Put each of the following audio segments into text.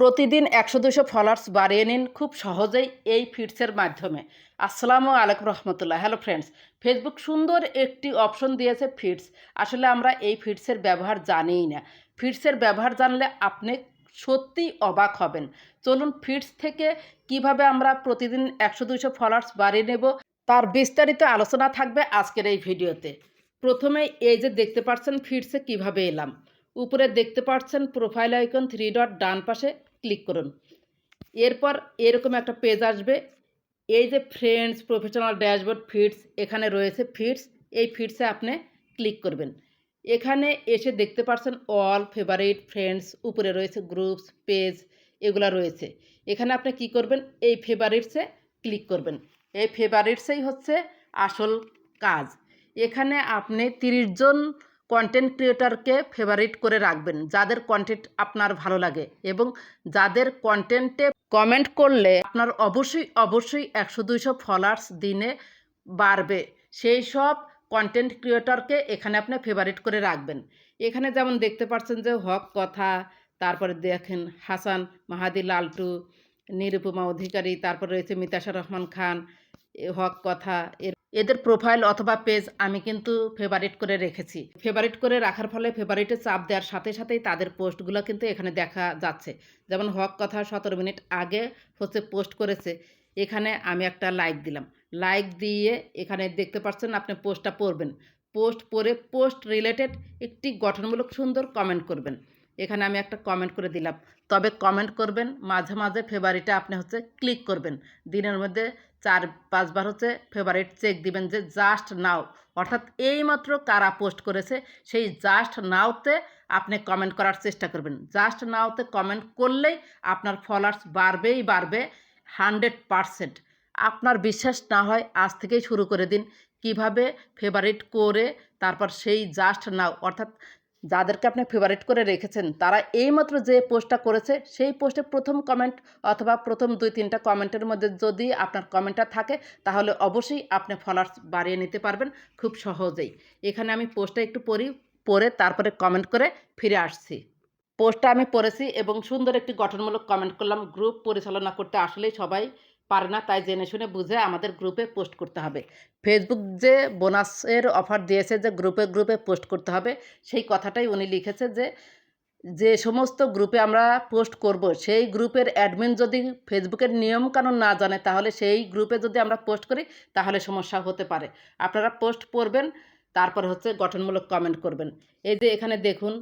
প্রতিদিন ১০০-২০০ ফলোয়ার্স বাড়িয়ে নিন খুব সহজেই এই ফিডসের মাধ্যমে। আসসালামু আলাইকুম রহমতুল্লাহ। হ্যালো ফ্রেন্ডস, ফেসবুক সুন্দর একটি অপশন দিয়েছে ফিডস। আসলে আমরা এই ফিডসের ব্যবহার জানিই না। ফিডসের ব্যবহার জানলে আপনি সত্যিই অবাক হবেন। চলুন ফিডস থেকে কিভাবে আমরা প্রতিদিন ১০০-২০০ ফলোয়ার্স বাড়িয়ে নেব তার বিস্তারিত আলোচনা থাকবে আজকের এই ভিডিওতে। প্রথমে এই যে দেখতে পাচ্ছেন ফিডসে কিভাবে এলাম। উপরে দেখতে পাচ্ছেন প্রোফাইল আইকন 3 ডট, ডান পাশে ক্লিক করুন। এরপর এরকম একটা পেজ আসবে। এই যে ফ্রেন্ডস, প্রফেশনাল ড্যাশবোর্ড, ফিডস, এখানে রয়েছে ফিডস। এই ফিডসে আপনি ক্লিক করবেন। এখানে এসে দেখতে পাচ্ছেন অল, ফেভারিট, ফ্রেন্ডস, উপরে রয়েছে গ্রুপস, পেজ, এগুলা রয়েছে। এখানে আপনি কি করবেন, এই ফেভারিটসে ক্লিক করবেন। এই ফেভারিটসেই হচ্ছে আসল কাজ। এখানে আপনি 30 জন কন্টেন্ট ক্রিয়েটরকে ফেভারিট করে রাখবেন, যাদের কন্টেন্ট আপনার ভালো লাগে এবং যাদের কন্টেন্টে কমেন্ট করলে আপনার অবশ্যই ১০০-২০০ ফলোয়ার্স দিনে বাড়বে। সেই সব কন্টেন্ট ক্রিয়েটরকে এখানে আপনি ফেভারিট করে রাখবেন। এখানে যেমন দেখতে পাচ্ছেন যে হক কথা, তারপরে দেখেন হাসান মাহাদি লালটু, নিরুপমা অধিকারী, তারপর রয়েছে মিতাশা রহমান খান, হক কথা, এদের প্রোফাইল অথবা পেজ আমি কিন্তু ফেভারিট করে রেখেছি। ফেভারিট করে রাখার ফলে ফেভারিটে চাপ দেওয়ার সাথে সাথেই তাদের পোস্টগুলো কিন্তু এখানে দেখা যাচ্ছে। যেমন হক কথা 17 মিনিট আগে হচ্ছে পোস্ট করেছে, এখানে আমি একটা লাইক দিলাম। লাইক দিয়ে এখানে দেখতে পাচ্ছেন আপনি পোস্টটা পড়বেন। পোস্ট পড়ে পোস্ট রিলেটেড একটি গঠনমূলক সুন্দর কমেন্ট করবেন। এখানে আমি একটা কমেন্ট করে দিলাম। তবে কমেন্ট করবেন মাঝে মাঝে ফেভারিটে আপনি হচ্ছে ক্লিক করবেন। দিনের মধ্যে 4-5 বার হচ্ছে ফেভারিট চেক দিবেন যে জাস্ট নাও, অর্থাৎ এইমাত্র কারা পোস্ট করেছে সেই জাস্ট নাওতে আপনি কমেন্ট করার চেষ্টা করবেন। জাস্ট নাওতে কমেন্ট করলেই আপনার ফলোয়ার্স বাড়বে 100%। আপনার বিশ্বাস না হয় আজ থেকেই শুরু করে দিন কিভাবে ফেভারিট করে তারপর সেই জাস্ট নাও, অর্থাৎ যাদেরকে আপনি ফেভারিট করে রেখেছেন তারা এইমাত্র যে পোস্টটা করেছে সেই পোস্টে প্রথম কমেন্ট অথবা প্রথম 2-3টা কমেন্টের মধ্যে যদি আপনার কমেন্টটা থাকে তাহলে অবশ্যই আপনি ফলোয়ার্স বাড়িয়ে নিতে পারবেন খুব সহজেই। এখানে আমি পোস্টটা একটু পড়ে তারপরে কমেন্ট করে ফিরে আসছি। পোস্টটা আমি পড়েছি এবং সুন্দর একটি গঠনমূলক কমেন্ট করলাম। গ্রুপ পরিচালনা করতে আসলেই সবাই পারে না, তাই জেনে শুনে বুঝে আমাদের গ্রুপে পোস্ট করতে হবে। ফেসবুক যে বোনাসের অফার দিয়েছে যে গ্রুপে পোস্ট করতে হবে, সেই কথাটাই উনি লিখেছে যে যে সমস্ত গ্রুপে আমরা পোস্ট করব সেই গ্রুপের অ্যাডমিন যদি ফেসবুকের নিয়মকানুন না জানে তাহলে সেই গ্রুপে যদি আমরা পোস্ট করি তাহলে সমস্যা হতে পারে। আপনারা পোস্ট করবেন, তারপর হচ্ছে গঠনমূলক কমেন্ট করবেন। এই যে এখানে দেখুন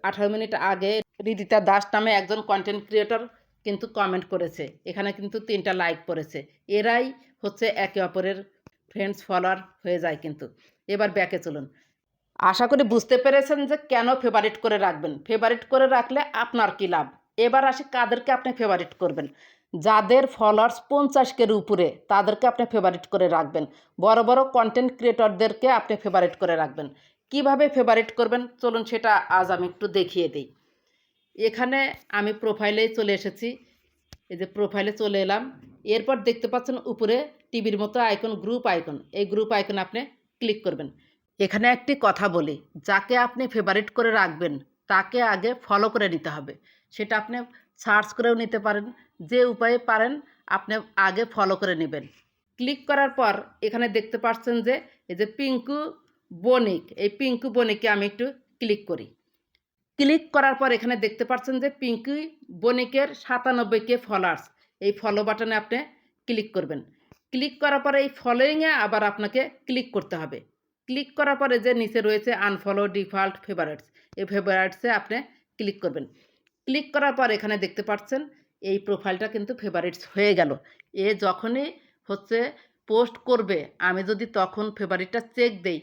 18 মিনিট আগে রিদিতা দাস নামে একজন কন্টেন্ট ক্রিয়েটর কিন্তু কমেন্ট করেছে, এখানে কিন্তু 3টা লাইক পড়েছে। এরাই হচ্ছে একে অপরের ফ্রেন্ডস, ফলোয়ার হয়ে যায় কিন্তু। এবার ব্যাকে চলুন। আশা করি বুঝতে পেরেছেন যে কেন ফেভারিট করে রাখবেন। ফেভারিট করে রাখলে আপনার কী লাভ। এবার আসি কাদেরকে আপনি ফেভারিট করবেন। যাদের ফলোয়ার্স 50K-র উপরে তাদেরকে আপনি ফেভারিট করে রাখবেন। বড় বড় কন্টেন্ট ক্রিয়েটরদেরকে আপনি ফেভারিট করে রাখবেন। কিভাবে ফেভারিট করবেন চলুন সেটা আজ আমি একটু দেখিয়ে দিই। এখানে আমি প্রোফাইলে চলে এসেছি। এই যে প্রোফাইলে চলে এলাম। এরপর দেখতে পাচ্ছেন উপরে টিভির মতো আইকন, গ্রুপ আইকন। এই গ্রুপ আইকন আপনি ক্লিক করবেন। এখানে একটি কথা বলি, যাকে আপনি ফেভারিট করে রাখবেন তাকে আগে ফলো করে নিতে হবে। সেটা আপনি সার্চ করেও নিতে পারেন, যে উপায়ে পারেন আপনি আগে ফলো করে নেবেন। ক্লিক করার পর এখানে দেখতে পাচ্ছেন যে এই যে পিঙ্কু বণিক, এই পিঙ্কু বণিককে আমি একটু ক্লিক করি। ক্লিক করার পর এখানে দেখতে পাচ্ছেন যে পিঙ্কি বণিকের 97K ফলোয়ার্স। এই ফলো বাটনে আপনি ক্লিক করবেন। ক্লিক করার পরে এই ফলোয়িংয়ে আবার আপনাকে ক্লিক করতে হবে। ক্লিক করার পরে যে নিচে রয়েছে আনফলো, ডিফল্ট, ফেভারিটস, এই ফেভারিটসে আপনি ক্লিক করবেন। ক্লিক করার পর এখানে দেখতে পাচ্ছেন এই প্রোফাইলটা কিন্তু ফেভারিটস হয়ে গেল। এ যখনই হচ্ছে পোস্ট করবে আমি যদি তখন ফেভারিটটা চেক দেই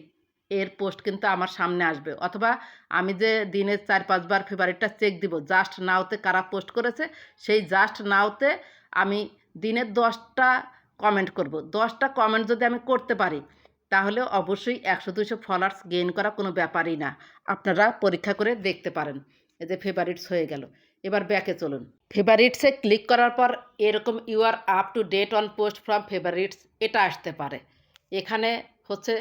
এর পোস্ট কিন্তু আমার সামনে আসবে, অথবা আমি যে দিনে 4-5 বার ফেভারিটটা চেক দিব জাস্ট নাওতে কারা পোস্ট করেছে সেই জাস্ট নাওতে আমি দিনে 10টা কমেন্ট করব। 10টা কমেন্ট যদি আমি করতে পারি তাহলে অবশ্যই 100-200 ফলোয়ার্স গেইন করা কোনো ব্যাপারই না। আপনারা পরীক্ষা করে দেখতে পারেন। এই যে ফেভারিটস হয়ে গেল। এবার ব্যাকে চলুন। ফেভারিটসে ক্লিক করার পর এরকম you are up to date on post from favourites এটা আসতে পারে। এখানে হচ্ছে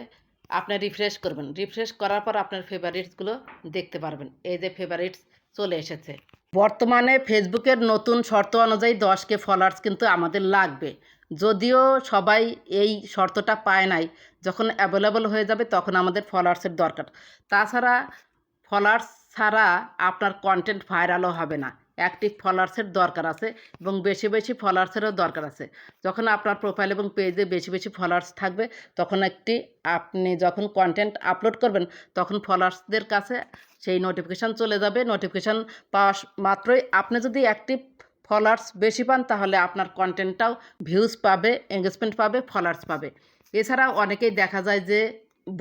আপনি রিফ্রেশ করবেন। রিফ্রেশ করার পর আপনার ফেভারিটসগুলো দেখতে পারবেন। এই যে ফেভারিটস চলে এসেছে। বর্তমানে ফেসবুকের নতুন শর্ত অনুযায়ী 10K ফলোয়ার্স কিন্তু আমাদের লাগবে। যদিও সবাই এই শর্তটা পায় নাই, যখন অ্যাভেলেবল হয়ে যাবে তখন আমাদের ফলোয়ার্সের দরকার। তাছাড়া ফলোয়ার্স ছাড়া আপনার কন্টেন্ট ভাইরালও হবে না। অ্যাক্টিভ ফলোয়ার্সের দরকার আছে এবং বেশি বেশি ফলোয়ার্সেরও দরকার আছে। যখন আপনার প্রোফাইল এবং পেজে বেশি বেশি ফলোয়ার্স থাকবে, তখন আপনি যখন কন্টেন্ট আপলোড করবেন তখন ফলোয়ার্সদের কাছে সেই নোটিফিকেশান চলে যাবে। নোটিফিকেশান পাওয়া মাত্রই আপনি যদি অ্যাক্টিভ ফলোয়ার্স বেশি পান, তাহলে আপনার কন্টেন্টটাও ভিউজ পাবে, এঙ্গেজমেন্ট পাবে, ফলোয়ার্স পাবে। এছাড়া অনেকেই দেখা যায় যে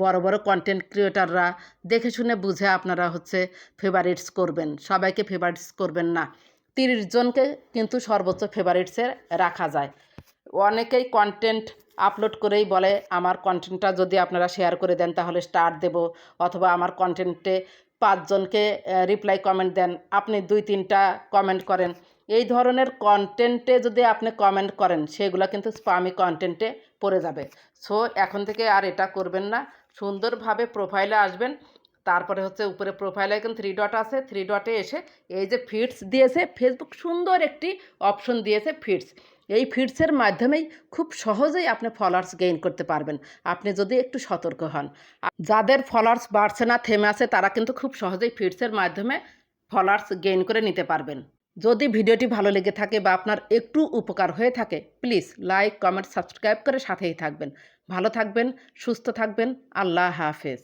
বড় বড় কন্টেন্ট ক্রিয়েটাররা দেখে শুনে বুঝে আপনারা ফেভারিটস করবেন, সবাইকে ফেভারিটস করবেন না। 30 জনকে কিন্তু সর্বোচ্চ ফেভারিটসে রাখা যায়। অনেকেই কন্টেন্ট আপলোড করেই বলে আমার কন্টেন্টটা যদি আপনারা শেয়ার করে দেন তাহলে স্টার দেব, অথবা আমার কন্টেন্টে 5 জনকে রিপ্লাই কমেন্ট দেন, আপনি 2-3টা কমেন্ট করেন। এই ধরনের কন্টেন্টে যদি আপনি কমেন্ট করেন, সেগুলো কিন্তু স্পামি কন্টেন্টে পড়ে যাবে। সো এখন থেকে আর এটা করবেন না। সুন্দরভাবে প্রোফাইলে আসবেন, তারপরে উপরে প্রোফাইলে এখন 3 ডট আছে, 3 ডটে এসে এই যে ফিডস দিয়েছে, ফেসবুক সুন্দর একটি অপশন দিয়েছে ফিডস। এই ফিডসের মাধ্যমেই খুব সহজেই আপনি ফলোয়ার্স গেইন করতে পারবেন, আপনি যদি একটু সতর্ক হন। যাদের ফলোয়ার্স বাড়ছে না, থেমে আছে, তারা কিন্তু খুব সহজেই ফিডসের মাধ্যমে ফলোয়ার্স গেইন করে নিতে পারবেন। যদি ভিডিওটি ভালো লেগে থাকে বা আপনার একটু উপকার হয়ে থাকে, প্লিজ লাইক, কমেন্ট, সাবস্ক্রাইব করে সাথেই থাকবেন। ভালো থাকবেন, সুস্থ থাকবেন। আল্লাহ হাফেজ।